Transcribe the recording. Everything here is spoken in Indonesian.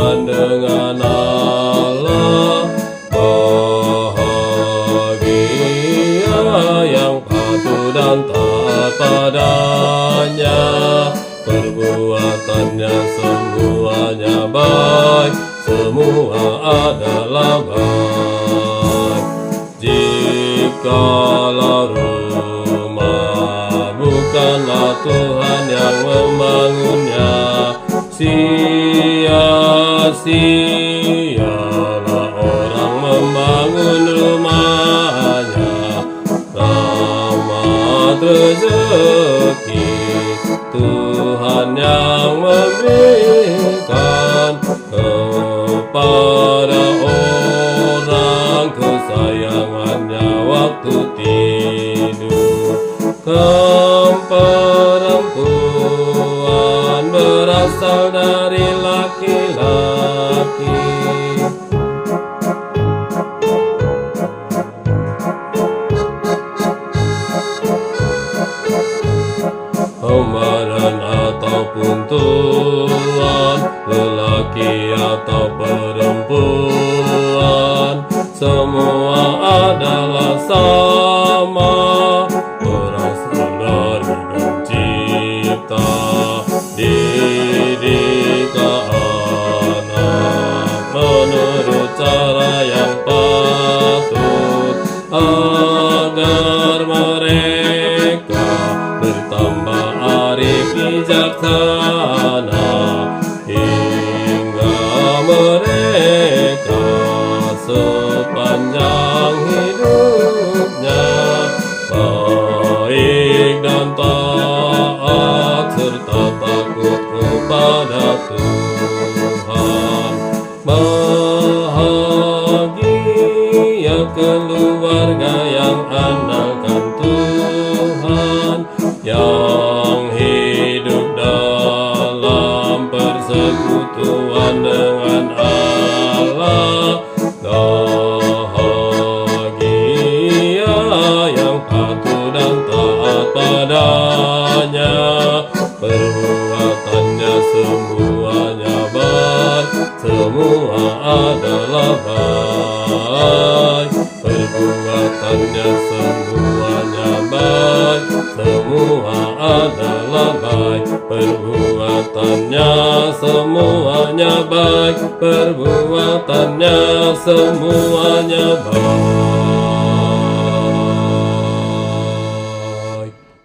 persekutuan dengan Allah. Bahagia yang patuh dan taat padanya, perbuatannya semuanya baik, semua adalah baik. Jikalau rumah bukanlah Tuhan yang membangunnya, sia-sialah orang membangun rumahnya. Rahmat rezeki Tuhan yang memberikan kepada orang kesayangannya waktu tidur. Perempuan berasal dari laki-laki. Komandan ataupun tuan, lelaki atau perempuan, semua adalah sama, berasal dari pencipta. Didik anak menurut cara yang patut, agar mereka bertambah arif bijaksana, hingga mereka sepanjang hidupnya baik dan taat serta takut kepada Tuhan. Bahagia keluarga yang andalkan Tuhan, yang hidup dalam persekutuan dengan Allah. Bahagia yang patuh dan taat padanya, perbuatannya semuanya baik, semua adalah baik. Perbuatannya semuanya baik, semua adalah baik. Perbuatannya semuanya baik, perbuatannya semuanya baik.